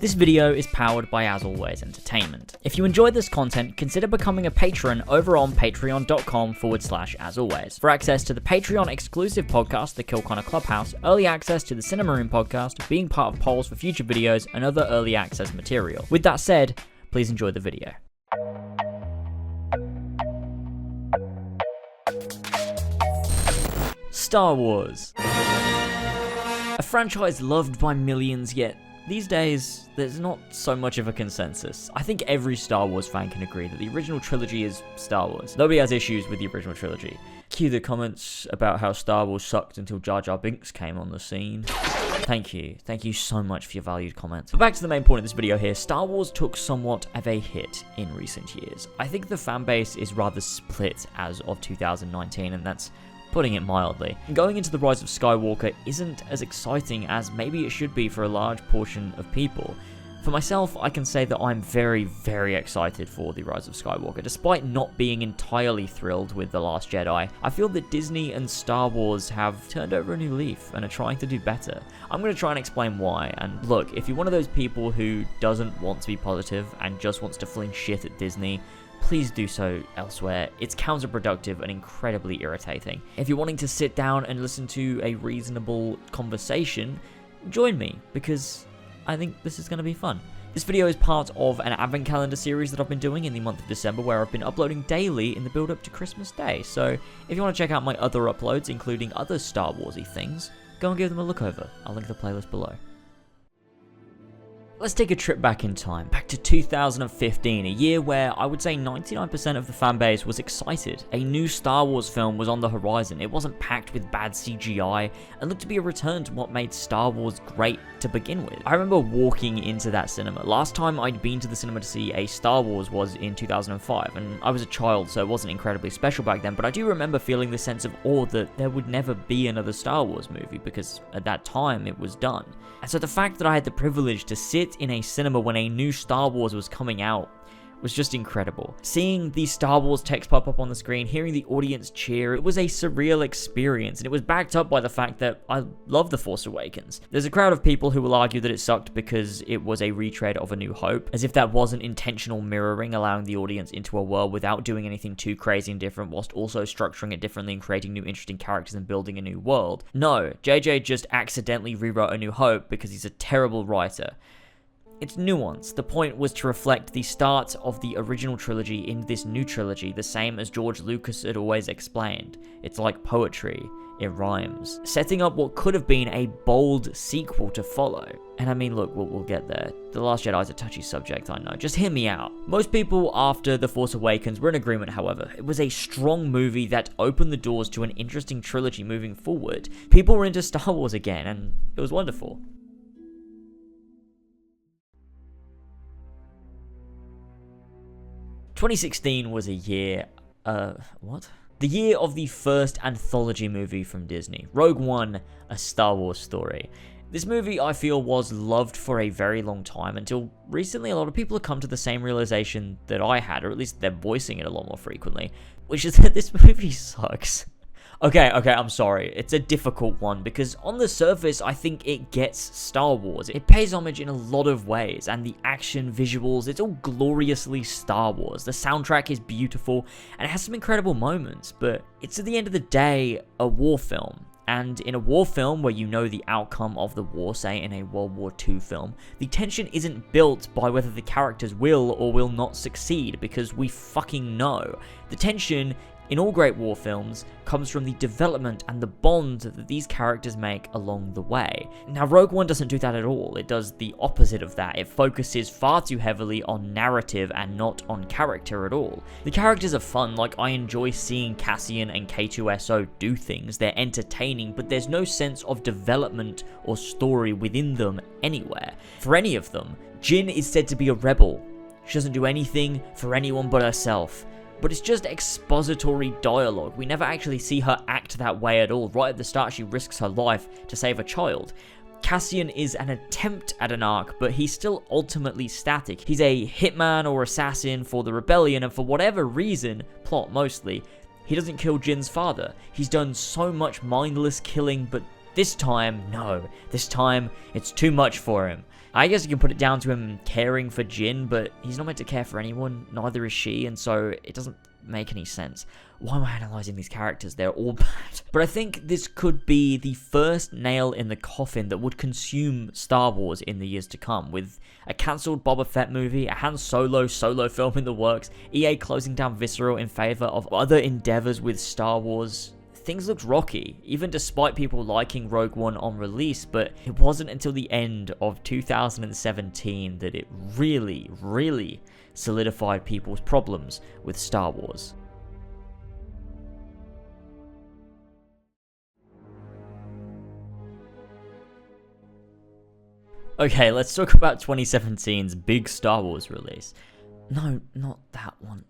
This video is powered by, as always, entertainment. If you enjoyed this content, consider becoming a patron over on patreon.com/asalways for access to the Patreon exclusive podcast, The Kill Connor Clubhouse, early access to the Cinema Room podcast, being part of polls for future videos, and other early access material. With that said, please enjoy the video. Star Wars. A franchise loved by millions, yet these days, there's not so much of a consensus. I think every Star Wars fan can agree that the original trilogy is Star Wars. Nobody has issues with the original trilogy. Cue the comments about how Star Wars sucked until Jar Jar Binks came on the scene. Thank you so much for your valued comments. But back to the main point of this video here, Star Wars took somewhat of a hit in recent years. I think the fanbase is rather split as of 2019, and that's putting it mildly. Going into The Rise of Skywalker isn't as exciting as maybe it should be for a large portion of people. For myself, I can say that I'm very, very excited for The Rise of Skywalker. Despite not being entirely thrilled with The Last Jedi, I feel that Disney and Star Wars have turned over a new leaf and are trying to do better. I'm going to try and explain why, and look, if you're one of those people who doesn't want to be positive and just wants to fling shit at Disney, please do so elsewhere. It's counterproductive and incredibly irritating. If you're wanting to sit down and listen to a reasonable conversation, join me, because I think this is going to be fun. This video is part of an advent calendar series that I've been doing in the month of December, where I've been uploading daily in the build up to Christmas Day. So if you want to check out my other uploads, including other Star Warsy things, go and give them a look over. I'll link the playlist below. Let's take a trip back in time, back to 2015, a year where I would say 99% of the fanbase was excited. A new Star Wars film was on the horizon. It wasn't packed with bad CGI and looked to be a return to what made Star Wars great to begin with. I remember walking into that cinema. Last time I'd been to the cinema to see a Star Wars was in 2005, and I was a child, so it wasn't incredibly special back then, but I do remember feeling the sense of awe that there would never be another Star Wars movie, because at that time it was done. And so the fact that I had the privilege to sit in a cinema when a new Star Wars was coming out was just incredible. Seeing the Star Wars text pop up on the screen, hearing the audience cheer, it was a surreal experience, and it was backed up by the fact that I love The Force Awakens. There's a crowd of people who will argue that it sucked because it was a retread of A New Hope, as if that wasn't intentional mirroring, allowing the audience into a world without doing anything too crazy and different, whilst also structuring it differently and creating new interesting characters and building a new world. No, JJ just accidentally rewrote A New Hope because he's a terrible writer. It's nuanced. The point was to reflect the start of the original trilogy in this new trilogy, the same as George Lucas had always explained. It's like poetry, it rhymes. Setting up what could have been a bold sequel to follow. And I mean, look, we'll get there. The Last Jedi is a touchy subject, I know. Just hear me out. Most people after The Force Awakens were in agreement, however. It was a strong movie that opened the doors to an interesting trilogy moving forward. People were into Star Wars again, and it was wonderful. 2016 was a year, The year of the first anthology movie from Disney, Rogue One, A Star Wars Story. This movie, I feel, was loved for a very long time, until recently a lot of people have come to the same realization that I had, or at least they're voicing it a lot more frequently, which is that this movie sucks. Okay, I'm sorry. It's a difficult one, because on the surface, I think it gets Star Wars. It pays homage in a lot of ways, and the action, visuals, it's all gloriously Star Wars. The soundtrack is beautiful, and it has some incredible moments, but it's at the end of the day, a war film. And in a war film where you know the outcome of the war, say in a World War II film, the tension isn't built by whether the characters will or will not succeed, because we fucking know. The tension in all great war films comes from the development and the bond that these characters make along the way. Now, Rogue One doesn't do that at all. It does the opposite of that. It focuses far too heavily on narrative and not on character at all. The characters are fun. Like, I enjoy seeing Cassian and K2SO do things. They're entertaining, but there's no sense of development or story within them anywhere. For any of them, Jyn is said to be a rebel. She doesn't do anything for anyone but herself. But it's just expository dialogue. We never actually see her act that way at all. Right at the start, she risks her life to save a child. Cassian is an attempt at an arc, but he's still ultimately static. He's a hitman or assassin for the rebellion, and for whatever reason, plot mostly, he doesn't kill Jyn's father. He's done so much mindless killing, but This time, no. This time, it's too much for him. I guess you can put it down to him caring for Jin, but he's not meant to care for anyone, neither is she, and so it doesn't make any sense. Why am I analysing these characters? They're all bad. But I think this could be the first nail in the coffin that would consume Star Wars in the years to come, with a cancelled Boba Fett movie, a Han Solo film in the works, EA closing down Visceral in favour of other endeavours with Star Wars. Things looked rocky, even despite people liking Rogue One on release, but it wasn't until the end of 2017 that it really solidified people's problems with Star Wars. Okay, let's talk about 2017's big Star Wars release. No, not that one.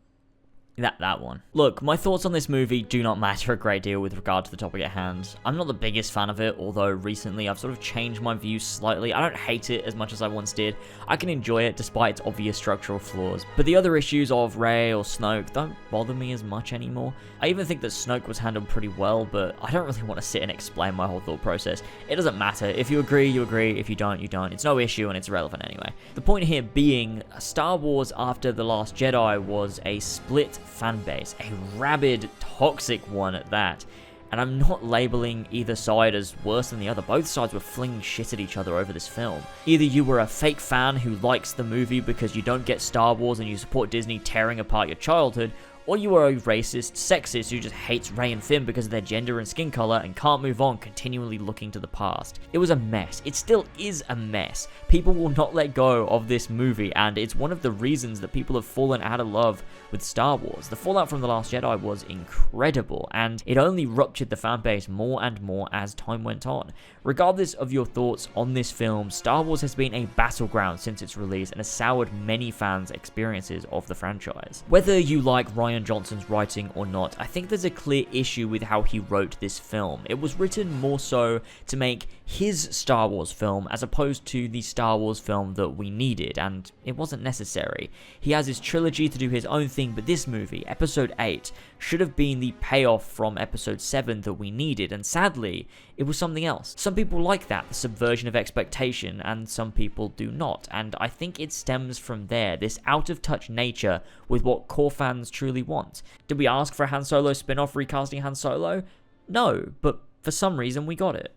That one. Look, my thoughts on this movie do not matter a great deal with regard to the topic at hand. I'm not the biggest fan of it, although recently I've sort of changed my views slightly. I don't hate it as much as I once did. I can enjoy it despite its obvious structural flaws. But the other issues of Rey or Snoke don't bother me as much anymore. I even think that Snoke was handled pretty well, but I don't really want to sit and explain my whole thought process. It doesn't matter. If you agree, you agree. If you don't, you don't. It's no issue and it's irrelevant anyway. The point here being, Star Wars after The Last Jedi was a split fanbase, a rabid, toxic one at that. And I'm not labeling either side as worse than the other. Both sides were flinging shit at each other over this film. Either you were a fake fan who likes the movie because you don't get Star Wars and you support Disney tearing apart your childhood, or you are a racist, sexist who just hates Rey and Finn because of their gender and skin color and can't move on, continually looking to the past. It was a mess. It still is a mess. People will not let go of this movie, and it's one of the reasons that people have fallen out of love with Star Wars. The fallout from The Last Jedi was incredible, and it only ruptured the fanbase more and more as time went on. Regardless of your thoughts on this film, Star Wars has been a battleground since its release and has soured many fans' experiences of the franchise. Whether you like Rian Johnson's writing or not, I think there's a clear issue with how he wrote this film. It was written more so to make his Star Wars film as opposed to the Star Wars film that we needed, and it wasn't necessary. He has his trilogy to do his own thing, but this movie, Episode 8, should have been the payoff from Episode 7 that we needed, and sadly, it was something else. Some people like that, the subversion of expectation, and some people do not, and I think it stems from there, this out-of-touch nature with what core fans truly want. Did we ask for a Han Solo spin-off recasting Han Solo? No, but for some reason we got it.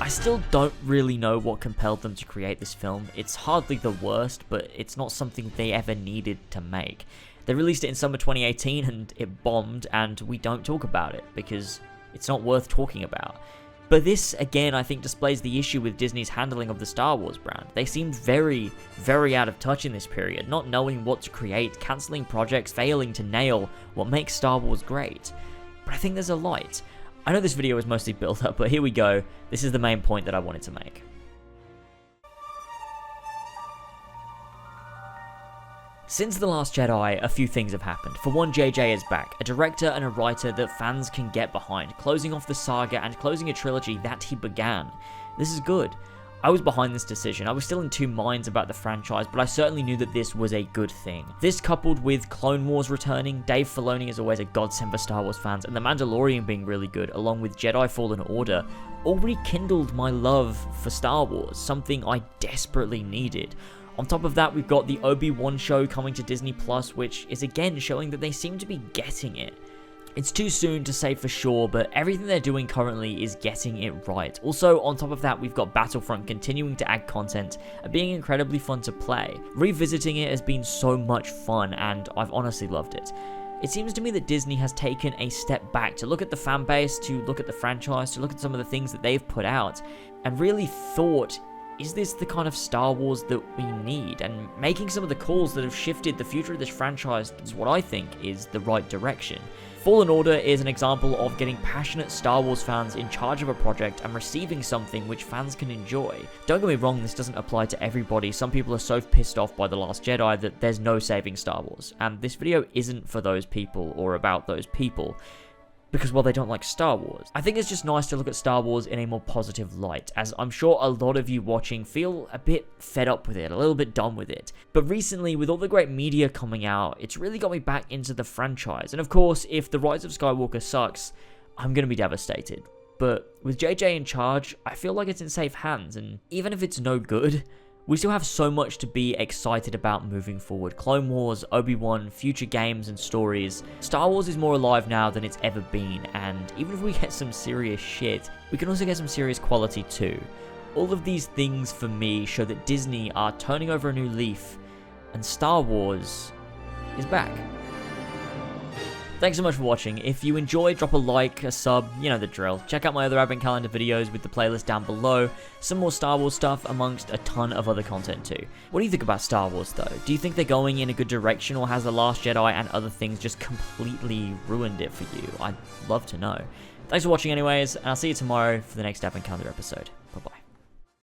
I still don't really know what compelled them to create this film. It's hardly the worst, but it's not something they ever needed to make. They released it in summer 2018 and it bombed, and we don't talk about it because it's not worth talking about. But this, again, I think displays the issue with Disney's handling of the Star Wars brand. They seemed very out of touch in this period, not knowing what to create, cancelling projects, failing to nail what makes Star Wars great. But I think there's a light. I know this video is mostly built up, but here we go. This is the main point that I wanted to make. Since The Last Jedi, a few things have happened. For one, JJ is back, a director and a writer that fans can get behind, closing off the saga and closing a trilogy that he began. This is good. I was behind this decision. I was still in two minds about the franchise, but I certainly knew that this was a good thing. This, coupled with Clone Wars returning, Dave Filoni is always a godsend for Star Wars fans, and The Mandalorian being really good, along with Jedi Fallen Order, all rekindled my love for Star Wars, something I desperately needed. On top of that, we've got the Obi-Wan show coming to Disney+, which is again showing that they seem to be getting it. It's too soon to say for sure, but everything they're doing currently is getting it right. Also, on top of that, we've got Battlefront continuing to add content and being incredibly fun to play. Revisiting it has been so much fun, and I've honestly loved it. It seems to me that Disney has taken a step back to look at the fan base, to look at the franchise, to look at some of the things that they've put out, and really thought, is this the kind of Star Wars that we need? And making some of the calls that have shifted the future of this franchise is what I think is the right direction. Fallen Order is an example of getting passionate Star Wars fans in charge of a project and receiving something which fans can enjoy. Don't get me wrong, this doesn't apply to everybody. Some people are so pissed off by The Last Jedi that there's no saving Star Wars, and this video isn't for those people or about those people. because, well, they don't like Star Wars. I think it's just nice to look at Star Wars in a more positive light, as I'm sure a lot of you watching feel a bit fed up with it, a little bit done with it. But recently, with all the great media coming out, it's really got me back into the franchise. And of course, if The Rise of Skywalker sucks, I'm gonna be devastated. But with JJ in charge, I feel like it's in safe hands, and even if it's no good, we still have so much to be excited about moving forward. Clone Wars, Obi-Wan, future games and stories. Star Wars is more alive now than it's ever been, and even if we get some serious shit, we can also get some serious quality too. All of these things for me show that Disney are turning over a new leaf, and Star Wars is back. Thanks so much for watching. If you enjoyed, drop a like, a sub, you know the drill. Check out my other Advent Calendar videos with the playlist down below. Some more Star Wars stuff amongst a ton of other content too. What do you think about Star Wars though? Do you think they're going in a good direction, or has The Last Jedi and other things just completely ruined it for you? I'd love to know. Thanks for watching anyways, and I'll see you tomorrow for the next Advent Calendar episode.